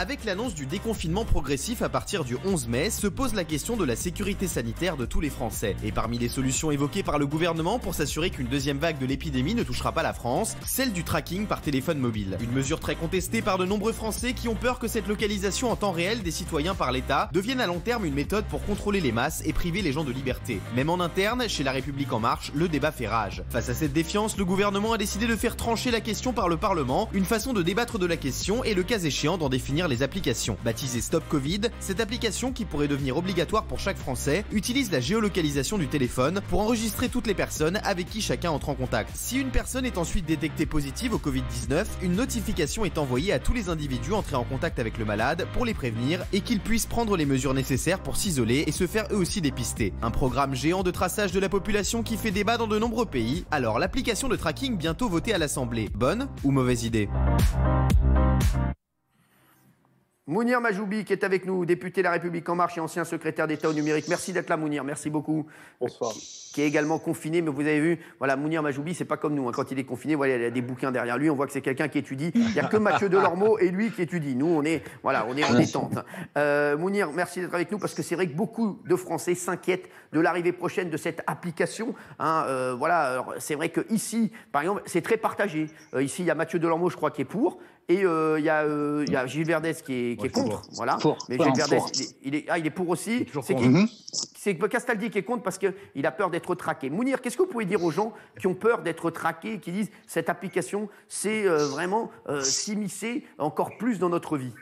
Avec l'annonce du déconfinement progressif à partir du 11 mai, se pose la question de la sécurité sanitaire de tous les Français. Et parmi les solutions évoquées par le gouvernement pour s'assurer qu'une deuxième vague de l'épidémie ne touchera pas la France, celle du tracking par téléphone mobile. Une mesure très contestée par de nombreux Français qui ont peur que cette localisation en temps réel des citoyens par l'État devienne à long terme une méthode pour contrôler les masses et priver les gens de liberté. Même en interne, chez La République En Marche, le débat fait rage. Face à cette défiance, le gouvernement a décidé de faire trancher la question par le Parlement, une façon de débattre de la question et le cas échéant d'en définir les applications. Baptisée Stop Covid, cette application qui pourrait devenir obligatoire pour chaque Français utilise la géolocalisation du téléphone pour enregistrer toutes les personnes avec qui chacun entre en contact. Si une personne est ensuite détectée positive au Covid-19, une notification est envoyée à tous les individus entrés en contact avec le malade pour les prévenir et qu'ils puissent prendre les mesures nécessaires pour s'isoler et se faire eux aussi dépister. Un programme géant de traçage de la population qui fait débat dans de nombreux pays. Alors l'application de tracking bientôt votée à l'Assemblée, bonne ou mauvaise idée ? Mounir Majoubi qui est avec nous, député La République En Marche et ancien secrétaire d'État au numérique. Merci d'être là Mounir, merci beaucoup. Bonsoir. Qui est également confiné, mais vous avez vu, voilà, Mounir Majoubi, c'est pas comme nous. Hein. Quand il est confiné, voilà, il a des bouquins derrière lui, on voit que c'est quelqu'un qui étudie. Il n'y a que Mathieu Delormeau et lui qui étudie. Nous, on est en détente. Mounir, merci d'être avec nous parce que c'est vrai que beaucoup de Français s'inquiètent de l'arrivée prochaine de cette application. Hein, voilà, c'est vrai que ici, par exemple, c'est très partagé. Ici, il y a Mathieu Delormeau, je crois, qui est pour. Et il y a Gilles Verdez qui est contre. Voilà. Mais Gilles Verdez, il est pour aussi. C'est Castaldi qui est contre parce qu'il a peur d'être traqué. Mounir, qu'est-ce que vous pouvez dire aux gens qui ont peur d'être traqués, qui disent cette application, c'est vraiment s'immiscer encore plus dans notre vie?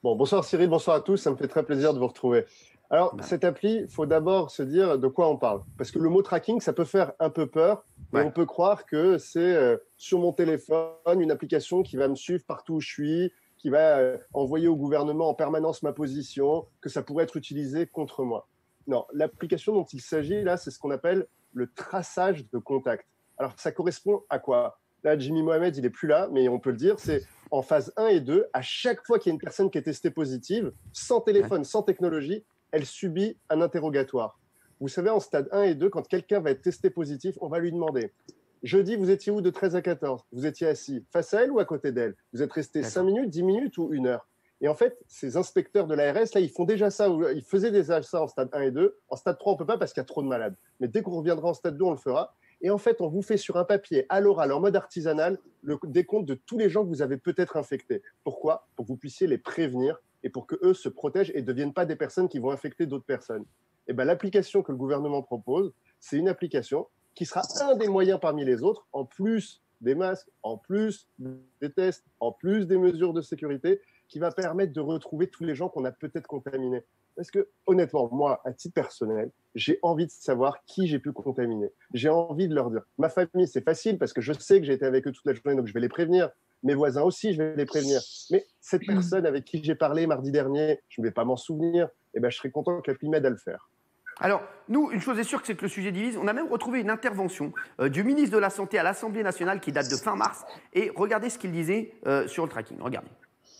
Bon, bonsoir Cyril, bonsoir à tous, ça me fait très plaisir de vous retrouver. Alors, cette appli, il faut d'abord se dire de quoi on parle. Parce que le mot tracking, ça peut faire un peu peur. Et on peut croire que c'est sur mon téléphone une application qui va me suivre partout où je suis, qui va envoyer au gouvernement en permanence ma position, que ça pourrait être utilisé contre moi. Non, l'application dont il s'agit là, c'est ce qu'on appelle le traçage de contact. Alors, ça correspond à quoi? Là, Jimmy Mohamed, il n'est plus là, mais on peut le dire, c'est en phase 1 et 2, à chaque fois qu'il y a une personne qui est testée positive, sans téléphone, sans technologie, elle subit un interrogatoire. Vous savez, en stade 1 et 2, quand quelqu'un va être testé positif, on va lui demander « Jeudi, vous étiez où de 13 à 14 ? Vous étiez assis face à elle ou à côté d'elle ? Vous êtes resté 5 minutes, 10 minutes ou 1 heure ?» Et en fait, ces inspecteurs de l'ARS, là, ils font déjà ça. Ils faisaient déjà ça en stade 1 et 2. En stade 3, on ne peut pas parce qu'il y a trop de malades. Mais dès qu'on reviendra en stade 2, on le fera. Et en fait, on vous fait sur un papier, à l'oral, en mode artisanal, le décompte de tous les gens que vous avez peut-être infectés. Pourquoi ? Pour que vous puissiez les prévenir et pour qu'eux se protègent et ne deviennent pas des personnes qui vont infecter d'autres personnes. Et ben, l'application que le gouvernement propose, c'est une application qui sera un des moyens parmi les autres, en plus des masques, en plus des tests, en plus des mesures de sécurité, qui va permettre de retrouver tous les gens qu'on a peut-être contaminés. Parce que, honnêtement, moi, à titre personnel, j'ai envie de savoir qui j'ai pu contaminer. J'ai envie de leur dire. Ma famille, c'est facile parce que je sais que j'ai été avec eux toute la journée, donc je vais les prévenir. Mes voisins aussi, je vais les prévenir. Mais cette personne avec qui j'ai parlé mardi dernier, je ne vais pas m'en souvenir, eh ben, je serais content que l'appli m'aide à le faire. Alors, nous, une chose est sûre, c'est que le sujet divise. On a même retrouvé une intervention du ministre de la Santé à l'Assemblée nationale qui date de fin mars. Et regardez ce qu'il disait sur le tracking. Regardez.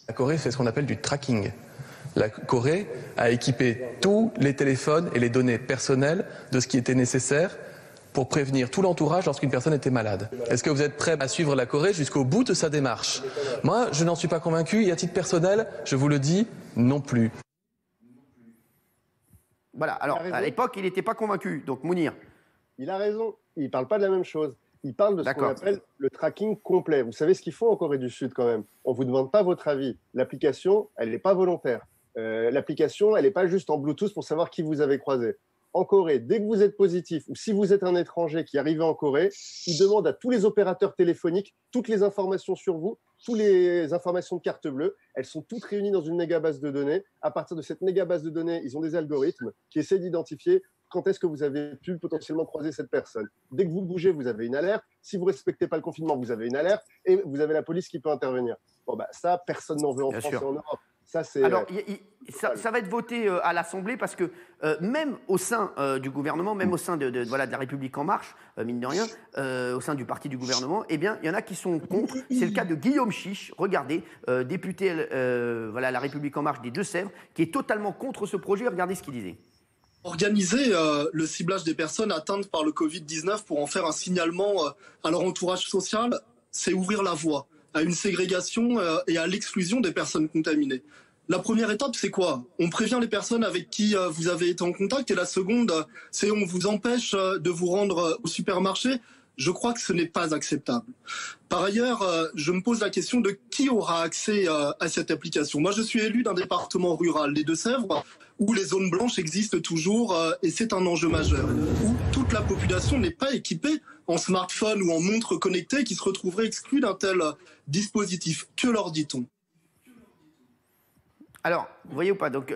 La Corée fait ce qu'on appelle du tracking. La Corée a équipé tous les téléphones et les données personnelles de ce qui était nécessaire pour prévenir tout l'entourage lorsqu'une personne était malade. Est-ce que vous êtes prêt à suivre la Corée jusqu'au bout de sa démarche? Moi, je n'en suis pas convaincu et à titre personnel, je vous le dis, non plus. Voilà, alors à l'époque, il n'était pas convaincu, donc Mounir. Il a raison, il ne parle pas de la même chose. Il parle de ce qu'on appelle le tracking complet. Vous savez ce qu'ils font en Corée du Sud quand même? On ne vous demande pas votre avis. L'application, elle n'est pas volontaire. L'application, elle n'est pas juste en Bluetooth pour savoir qui vous avez croisé. En Corée, dès que vous êtes positif ou si vous êtes un étranger qui arrive en Corée, ils demandent à tous les opérateurs téléphoniques toutes les informations sur vous, toutes les informations de carte bleue. Elles sont toutes réunies dans une méga base de données. À partir de cette méga base de données, ils ont des algorithmes qui essaient d'identifier quand est-ce que vous avez pu potentiellement croiser cette personne. Dès que vous bougez, vous avez une alerte. Si vous ne respectez pas le confinement, vous avez une alerte et vous avez la police qui peut intervenir. Bon, bah, ça, personne n'en veut en France et en Europe. Ça, c'est, alors, ça va être voté à l'Assemblée parce que même au sein du gouvernement, même au sein de la République En Marche, mine de rien, au sein du parti du gouvernement, eh bien, il y en a qui sont contre. C'est le cas de Guillaume Chiche, regardez, député La République En Marche des Deux-Sèvres, qui est totalement contre ce projet. Regardez ce qu'il disait. Organiser le ciblage des personnes atteintes par le Covid-19 pour en faire un signalement à leur entourage social, c'est ouvrir la voie. à une ségrégation et à l'exclusion des personnes contaminées. La première étape, c'est quoi? On prévient les personnes avec qui vous avez été en contact, et la seconde, c'est on vous empêche de vous rendre au supermarché. Je crois que ce n'est pas acceptable. Par ailleurs, je me pose la question de qui aura accès à cette application. Moi, je suis élu d'un département rural, les Deux-Sèvres, où les zones blanches existent toujours, et c'est un enjeu majeur, où toute la population n'est pas équipée en smartphone ou en montre connectée, qui se retrouverait exclue d'un tel dispositif. Que leur dit-on? Alors, vous voyez ou pas, donc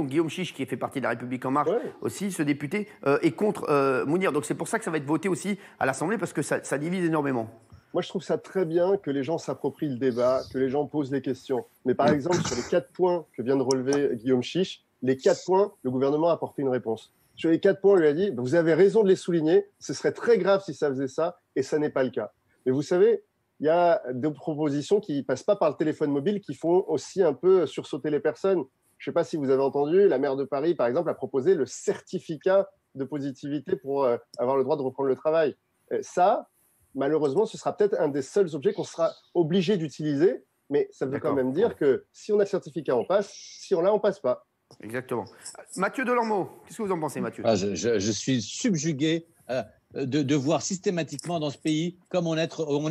Guillaume Chiche, qui fait partie de La République En Marche, aussi, ce député, est contre Mounir. Donc c'est pour ça que ça va être voté aussi à l'Assemblée, parce que ça divise énormément. Moi, je trouve ça très bien que les gens s'approprient le débat, que les gens posent les questions. Mais par exemple, sur les 4 points que vient de relever Guillaume Chiche, les 4 points, le gouvernement a apporté une réponse. Sur les 4 points, il lui a dit, vous avez raison de les souligner, ce serait très grave si ça faisait ça, et ça n'est pas le cas. Mais vous savez, il y a des propositions qui ne passent pas par le téléphone mobile, qui font aussi un peu sursauter les personnes. Je ne sais pas si vous avez entendu, la maire de Paris, par exemple, a proposé le certificat de positivité pour avoir le droit de reprendre le travail. Ça, malheureusement, ce sera peut-être un des seuls objets qu'on sera obligé d'utiliser, mais ça veut quand même dire que si on a le certificat, on passe, si on l'a, on ne passe pas. Exactement. Mathieu Delormeau, qu'est-ce que vous en pensez, Mathieu? Je suis subjugué de voir systématiquement dans ce pays, comme on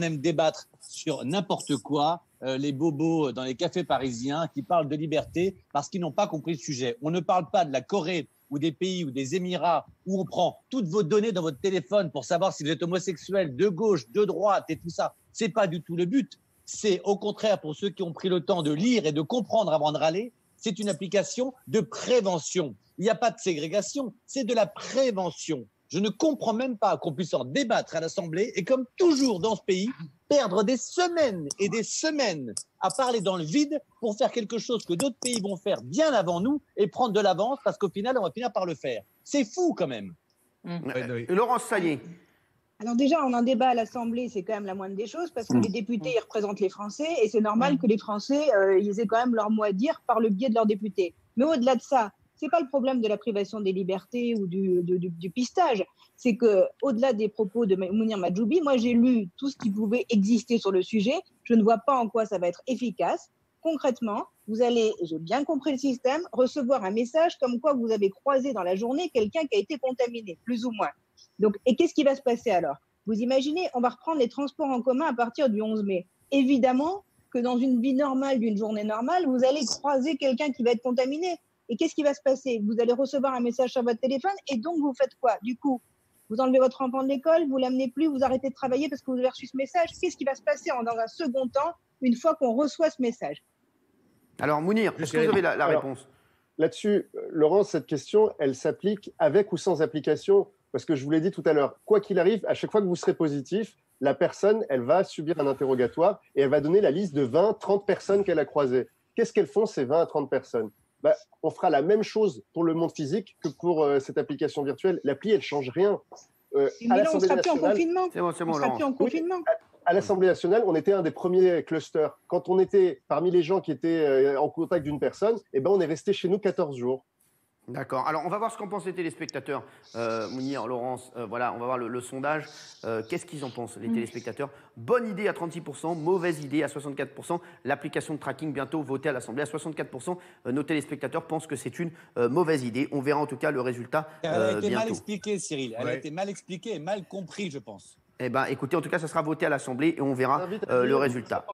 aime débattre sur n'importe quoi, les bobos dans les cafés parisiens qui parlent de liberté parce qu'ils n'ont pas compris le sujet. On ne parle pas de la Corée ou des pays ou des Émirats où on prend toutes vos données dans votre téléphone pour savoir si vous êtes homosexuel, de gauche, de droite et tout ça. C'est pas du tout le but. C'est au contraire, pour ceux qui ont pris le temps de lire et de comprendre avant de râler, c'est une application de prévention. Il n'y a pas de ségrégation, c'est de la prévention. Je ne comprends même pas qu'on puisse en débattre à l'Assemblée et, comme toujours dans ce pays, perdre des semaines et des semaines à parler dans le vide pour faire quelque chose que d'autres pays vont faire bien avant nous et prendre de l'avance parce qu'au final, on va finir par le faire. C'est fou quand même. Laurence Saillé. Alors déjà, on en débat à l'Assemblée, c'est quand même la moindre des choses parce que les députés, ils représentent les Français et c'est normal que les Français, ils aient quand même leur mot à dire par le biais de leurs députés. Mais au-delà de ça, c'est pas le problème de la privation des libertés ou du pistage. C'est que, au-delà des propos de Mounir Majoubi, moi j'ai lu tout ce qui pouvait exister sur le sujet. Je ne vois pas en quoi ça va être efficace. Concrètement, vous allez, j'ai bien compris le système, recevoir un message comme quoi vous avez croisé dans la journée quelqu'un qui a été contaminé, plus ou moins. Donc, et qu'est-ce qui va se passer alors? Vous imaginez, on va reprendre les transports en commun à partir du 11 mai. Évidemment que dans une vie normale, d'une journée normale, vous allez croiser quelqu'un qui va être contaminé. Et qu'est-ce qui va se passer? Vous allez recevoir un message sur votre téléphone et donc vous faites quoi? Du coup, vous enlevez votre enfant de l'école, vous l'amenez plus, vous arrêtez de travailler parce que vous avez reçu ce message. Qu'est-ce qui va se passer dans un second temps une fois qu'on reçoit ce message? Alors Mounir, est-ce que vous avez la réponse? Là-dessus, Laurent, cette question, elle s'applique avec ou sans application. Parce que je vous l'ai dit tout à l'heure, quoi qu'il arrive, à chaque fois que vous serez positif, la personne, elle va subir un interrogatoire et elle va donner la liste de 20, 30 personnes qu'elle a croisées. Qu'est-ce qu'elles font, ces 20 à 30 personnes? On fera la même chose pour le monde physique que pour cette application virtuelle. L'appli, elle ne change rien. Mais là, on ne sera plus en confinement. C'est bon, on sera plus en confinement. À l'Assemblée nationale, on était un des premiers clusters. Quand on était parmi les gens qui étaient en contact d'une personne, on est resté chez nous 14 jours. D'accord. Alors, on va voir ce qu'en pensent les téléspectateurs. Mounir, Laurence, voilà, on va voir le sondage. Qu'est-ce qu'ils en pensent, les téléspectateurs? Bonne idée à 36%, mauvaise idée à 64%. L'application de tracking bientôt votée à l'Assemblée à 64%. Nos téléspectateurs pensent que c'est une mauvaise idée. On verra en tout cas le résultat Elle a été bientôt. mal expliquée, Cyril. Elle a été mal expliquée et mal comprise, je pense. Eh bien, écoutez, en tout cas, ça sera voté à l'Assemblée et on verra le résultat.